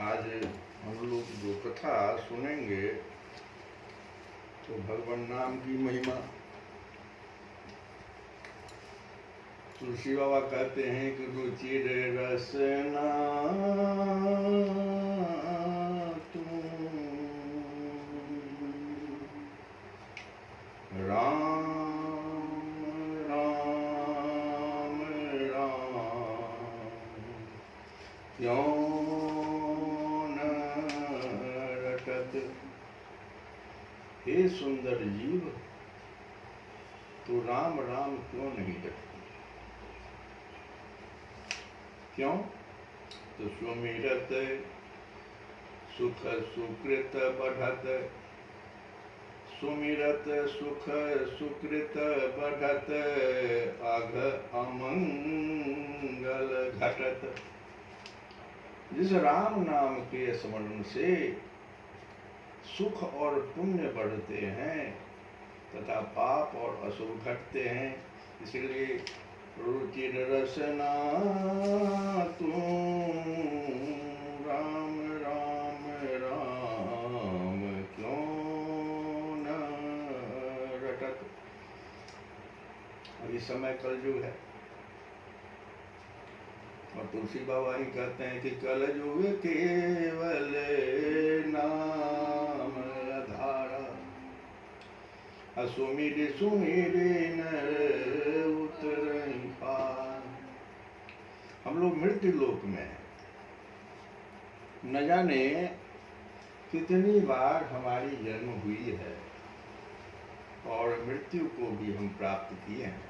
आज हम लोग जो कथा सुनेंगे तो भगवान नाम की महिमा। तुलसी बाबा कहते हैं कि रुचिर रसना तुम राम राम राम क्यों न रटत। हे सुंदर जीव, तू राम राम क्यों नहीं रटती। क्यों? तो सुमिरत सुख सुकृत बढ़त, सुमिरत सुख सुकृत बढ़त, अघ अमंगल घटत। जिस राम नाम के स्मरण से सुख और पुण्य बढ़ते हैं तथा पाप और अशुभ घटते हैं, इसलिए रुचिर रसना तू राम राम राम क्यों न रटत। अभी समय कलयुग है और तुलसी बाबा ही कहते हैं कि कलयुग केवल नाम आधारा, सुमिर सुमिर नर उतरहि पार। हम लोग मृत्यु लोक में हैं, न जाने कितनी बार हमारी जन्म हुई है और मृत्यु को भी हम प्राप्त किए हैं।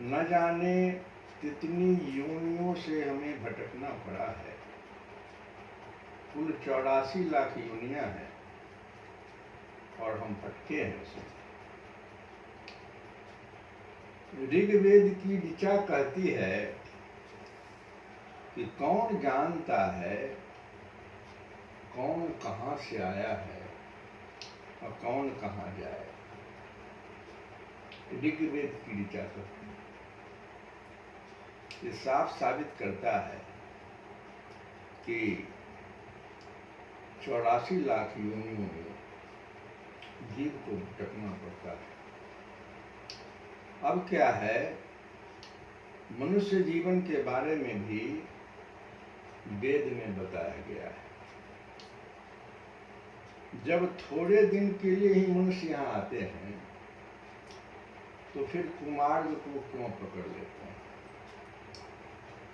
न जाने कितनी योनियों से हमें भटकना पड़ा है। कुल 84 लाख योनियां हैं और हम भटके हैं उसमें। ऋग्वेद की ऋचा कहती है कि कौन जानता है कौन कहां से आया है और कौन कहां जाए। ऋग्वेद की ऋचा कहती है। ये साफ साबित करता है कि 84 लाख योनियों में जीव को भटकना पड़ता है। अब क्या है, मनुष्य जीवन के बारे में भी वेद में बताया गया है। जब थोड़े दिन के लिए ही मनुष्य यहाँ आते हैं तो फिर कुमार्ग को क्यों पकड़ लेते हैं?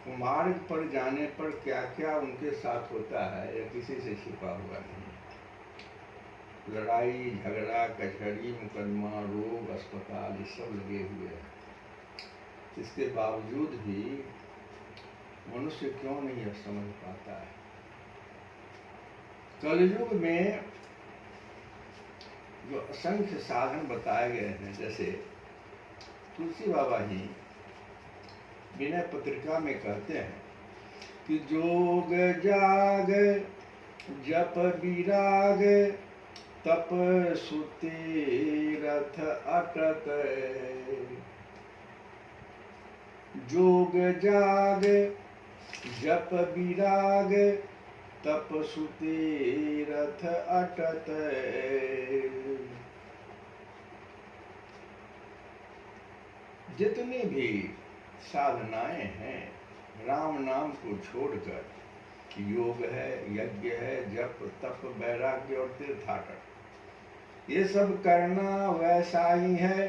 कुमार्ग पर जाने पर क्या क्या उनके साथ होता है यह किसी से छिपा हुआ नहीं। लड़ाई झगड़ा कचहरी मुकदमा रोग अस्पताल ये सब लगे हुए हैं। इसके बावजूद भी मनुष्य क्यों नहीं समझ पाता है? कलयुग में जो असंख्य साधन बताए गए हैं, जैसे तुलसी बाबा ही विनय पत्रिका में कहते हैं कि जोग जाग जप विराग तप सुति रथ अटत। जोग जाग जप विराग तप सुति रथ अटत। जितनी भी साधनाएं हैं राम नाम को छोड़कर, योग है, यज्ञ है, जप तप वैराग्य और तीर्थाटन, ये सब करना वैसा ही है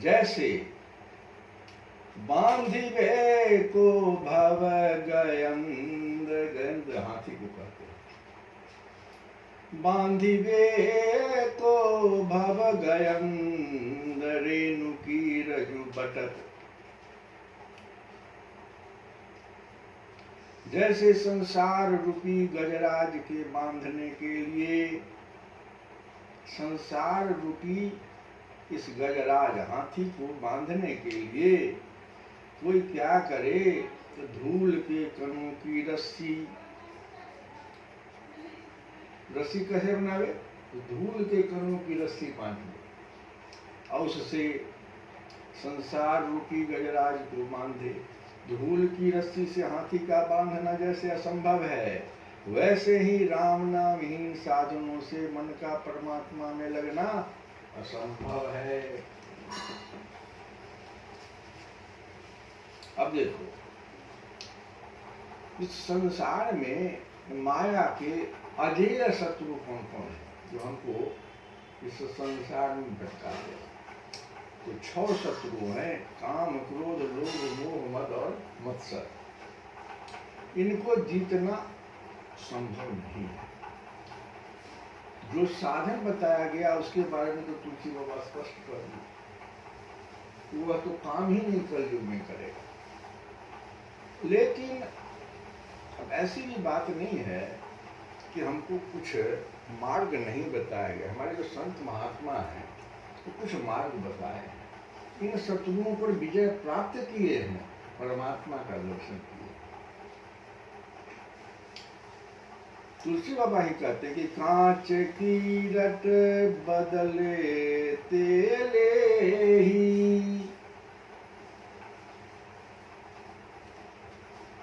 जैसे बांधिबे को भव गयंद। गयंद हाथी को कहते हैं। बांधिबे को भव गयंद रेणु की रजु बटत। जैसे संसार रूपी गजराज के बांधने के लिए, संसार रूपी इस गजराज हाथी को बांधने के लिए कोई क्या करे तो धूल के कणों की रस्सी कैसे बनावे? तो धूल के कणों की रस्सी बांधे और उससे संसार रूपी गजराज को बांधे। धूल की रस्सी से हाथी का बांधना जैसे असंभव है, वैसे ही राम नामहीन साधनों से मन का परमात्मा में लगना असंभव है। अब देखो, इस संसार में माया के अजेय शत्रु कौन कौन है जो हमको इस संसार में भटकाते हैं? तो 6 शत्रु हैं, काम क्रोध लोभ मोह मद और मत्सर। इनको जीतना संभव नहीं है। जो साधन बताया गया उसके बारे में तो तुलसी बाबा स्पष्ट कर दी। वह तो काम ही नहीं कलयुग में करेगा। लेकिन अब ऐसी भी बात नहीं है कि हमको कुछ मार्ग नहीं बताया गया। हमारे जो संत महात्मा हैं तो कुछ मार्ग बताए हैं, इन शत्रुओं पर विजय प्राप्त किए हैं, परमात्मा का दर्शन किए। तुलसी बाबा ही कहते हैं कि कांच की रट बदले तेले ही।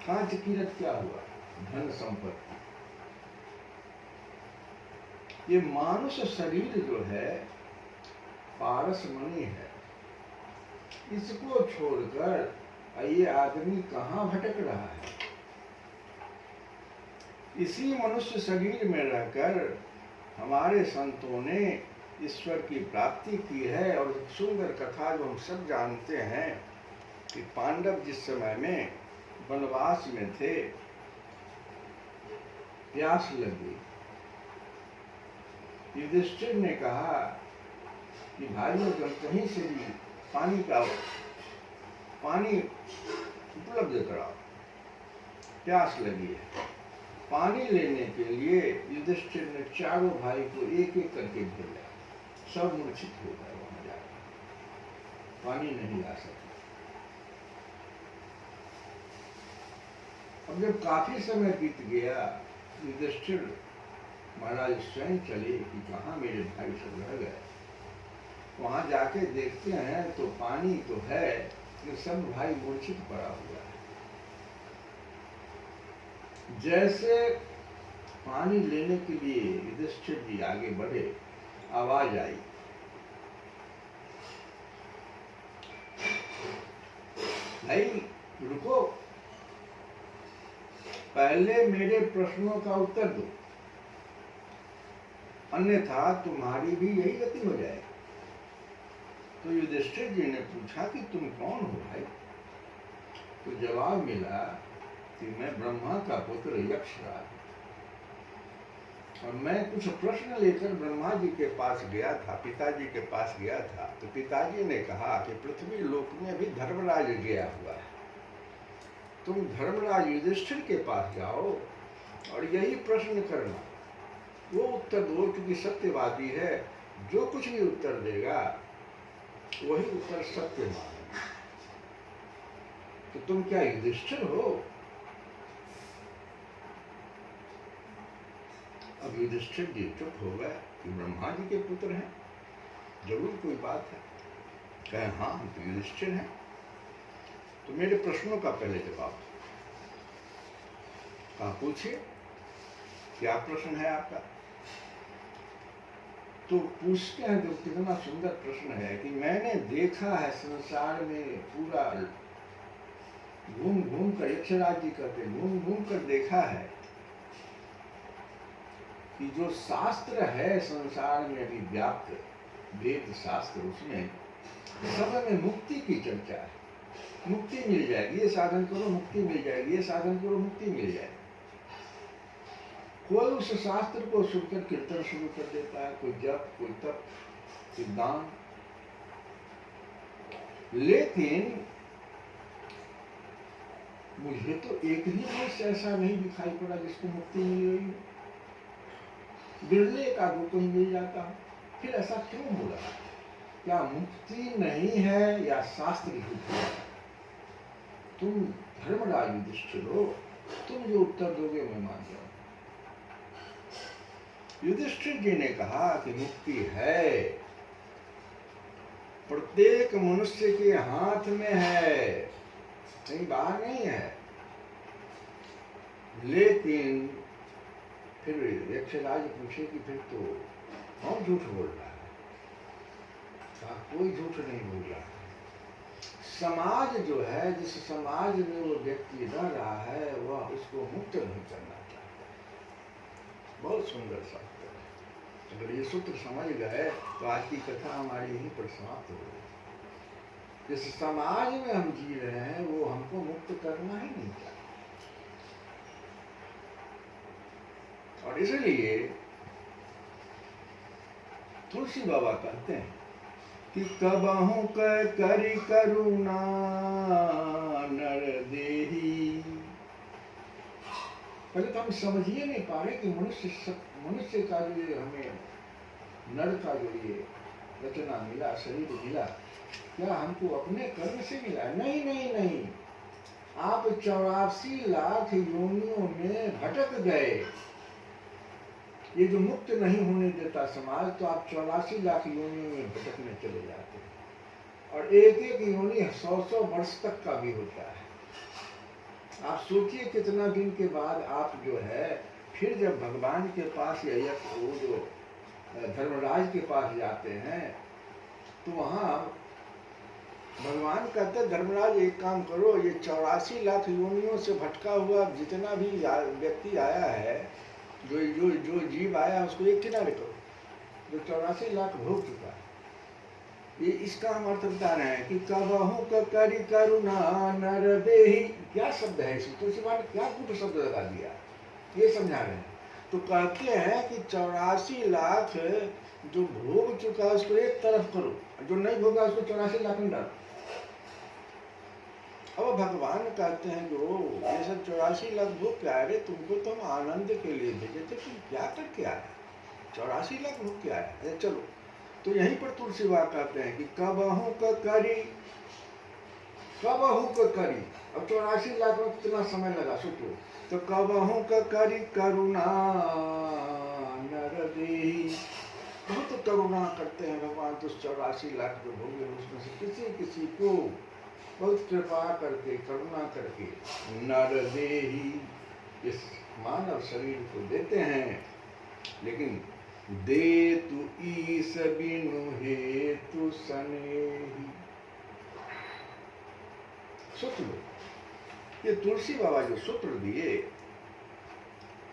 कांच की रट क्या हुआ? धन संपत्ति। ये मानुष शरीर जो है पारस मणि है, इसको छोड़कर ये आदमी कहाँ भटक रहा है? इसी मनुष्य शरीर में रहकर हमारे संतों ने ईश्वर की प्राप्ति की है। और सुंदर कथा जो हम सब जानते हैं कि पांडव जिस समय में वनवास में थे, प्यास लगी, युधिष्ठिर ने कहा कि भाइयों तुम कहीं से भी पानी उपलब्ध कराओ, प्यास लगी है। पानी लेने के लिए युधिष्ठिर ने चारों भाई को एक एक करके भेजा। सब मूर्छित हो गए वहां जाकर, पानी नहीं ला सके। अब जब काफी समय बीत गया, युधिष्ठिर महाराज स्वयं चले कि कहाँ मेरे भाई सब रह गए। वहां जाके देखते हैं तो पानी तो है, लेकिन सब भाई मूर्छित पड़ा हुआ है। जैसे पानी लेने के लिए युधिष्ठिर जी आगे बढ़े, आवाज आई, भाई रुको, पहले मेरे प्रश्नों का उत्तर दो, अन्यथा तुम्हारी भी यही गति हो जाएगी। तो युधिष्ठिर जी ने पूछा कि तुम कौन हो भाई? तो जवाब मिला कि मैं ब्रह्मा का पुत्र यक्षराज, और मैं कुछ प्रश्न लेकर ब्रह्मा जी के पास गया था, पिताजी के पास गया था। तो पिताजी ने कहा कि पृथ्वी लोक में भी धर्मराज गया हुआ है, तुम धर्मराज युधिष्ठिर के पास जाओ और यही प्रश्न करना, वो उत्तर दो, क्योंकि सत्यवादी है, जो कुछ भी उत्तर देगा वही उत्तर सत्य मानेगा। तो तुम क्या युधिष्ठिर हो? अब युधिष्ठिर जी चुप हो गए कि ब्रह्मा जी के पुत्र हैं, जरूर कोई बात है। कहे हाँ हम तो युधिष्ठिर हैं। तो मेरे प्रश्नों का पहले जवाब दो। कहा पूछिए, क्या प्रश्न है आपका? तो पूछते हैं, जो कितना सुंदर प्रश्न है कि मैंने देखा है संसार में पूरा घूम घूम कर, यक्षराज जी कहते घूम घूम कर देखा है कि जो शास्त्र है संसार में अभी व्याप्त, वेद शास्त्र, उसमें सब में मुक्ति की चर्चा है। मुक्ति मिल जाएगी, ये साधन करो मुक्ति मिल जाएगी, ये साधन करो मुक्ति मिल जाएगी। कोई उस शास्त्र को सुनकर कीर्तन शुरू कर देता है, कोई जप, कोई तप, कोई दान। लेकिन मुझे तो एक ही मनुष्य ऐसा नहीं दिखाई पड़ा जिसको मुक्ति मिल रही हो। बिरले का दो कहीं मिल जाता है, फिर ऐसा क्यों हो रहा है? क्या मुक्ति नहीं है या शास्त्र झूठ है? तुम धर्मराज युधिष्ठिर हो, तुम जो उत्तर दोगे मैं मान जाऊंगा। युधिष्ठिर जी ने कहा कि मुक्ति है, प्रत्येक मनुष्य के हाथ में है, कहीं बाहर नहीं है। लेकिन फिर यक्षराज पूछे कि फिर तो कौन झूठ बोल रहा है? कहा कोई झूठ नहीं बोल रहा है। समाज जो है, जिस समाज में वो व्यक्ति रह रहा है, वह उसको मुक्त नहीं करना चाहता। बहुत सुंदर शब्द है। अगर ये सूत्र समझ गए तो आज की कथा हमारी यहीं पर समाप्त हो गई। जिस समाज में हम जी रहे हैं वो हमको मुक्त करना ही नहीं चाहता। और इसलिए तुलसी बाबा कहते हैं कि कबहू करी करुणा नर देही। पहले तो हम समझिए नहीं पा रहे कि मनुष्य का जो ये हमें नर का जो ये रचना मिला, शरीर मिला, क्या हमको अपने कर्म से मिला? नहीं नहीं नहीं, आप 84 लाख योनियों में भटक गए। ये जो मुक्त नहीं होने देता समाज, तो आप 84 लाख योनियों में भटकने चले जाते हैं। और एक एक योनि 100-100 वर्ष तक का भी होता है। आप सोचिए कितना दिन के बाद आप जो है फिर जब भगवान के पास या वो जो धर्मराज के पास जाते हैं, तो वहाँ भगवान कहते धर्मराज एक काम करो, ये 84 लाख योनियों से भटका हुआ जितना भी व्यक्ति आया है, जो जो जो जीव आया उसको एक किनारे करो, जो 84 लाख भोग चुका है। ये इसका हम अर्थ बता रहे हैं कि कबहू करी करुणा नर देही। क्या शब्द है इसमें? तुलसी ने क्या कुछ शब्द लगा दिया, ये समझा रहे हैं। तो कहते हैं कि 84 लाख जो भोग चुका है उसको एक तरफ करो, जो नहीं भोगा उसको 84 लाख में डालो। अब भगवान कहते हैं जो ये सब 84 लाख भोग क्या है, तुमको तो हम आनंद के लिए भेजे थे, तुम क्या करके आए? 84 लाख भोग क्या है? चलो, तो यहीं पर तुलसी बात कहते हैं कि कबहू करी, कबहू करी। अब 84 लाख में कितना समय लगा सोचो। तो कबहू करी करुणा नर देही। बहुत करुणा करते हैं भगवान, तो 84 लाख जो भोगे उसमें से किसी किसी को बहुत कृपा करके, करुणा करके नर देही, इस मानव शरीर को देते हैं। लेकिन दे तु ईस बिनु हेतु सनेही। सूत्र लो, ये तुलसी बाबा जो सूत्र दिए,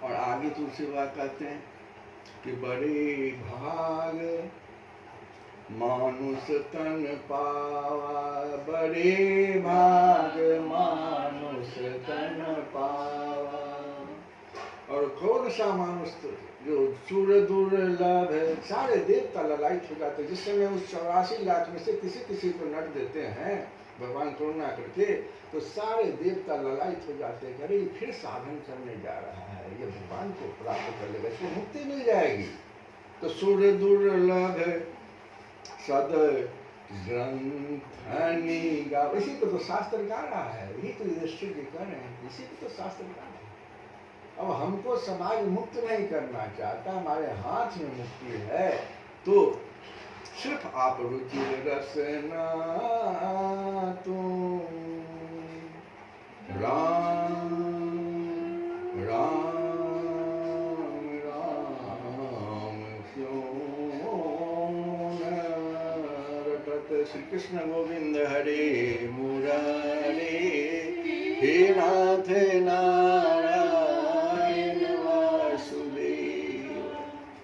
और आगे तुलसी बाबा कहते हैं कि बड़े भाग मानुष तन पावा, बड़े भाग मानुष तन पावा। और कौन सा मानुष जो सुर दुर्लभ है, सारे देवता ललायित हो जाते हैं। जिस समय उस 84 लाख में से किसी किसी को नट देते हैं भगवान करुणा करके, तो सारे देवता ललायित हो जाते हैं। अरे फिर साधन करने जा रहा है, ये भगवान को प्राप्त कर लेगा, इसको मुक्ति मिल जाएगी। तो सुर दुर्लभ सद ग्रंथनी गा, इसी को तो शास्त्र गा रहा है, यही तो युधिष्ठिर जी कह रहे हैं, इसी को तो शास्त्र गा रहे हैं। अब हमको समाज मुक्त नहीं करना चाहता, हमारे हाथ में मुक्ति है, तो सिर्फ आप रुचि रसना तुम राम राम राम श्री कृष्ण गोविंद हरे मुरारे, हे नाथ नाथ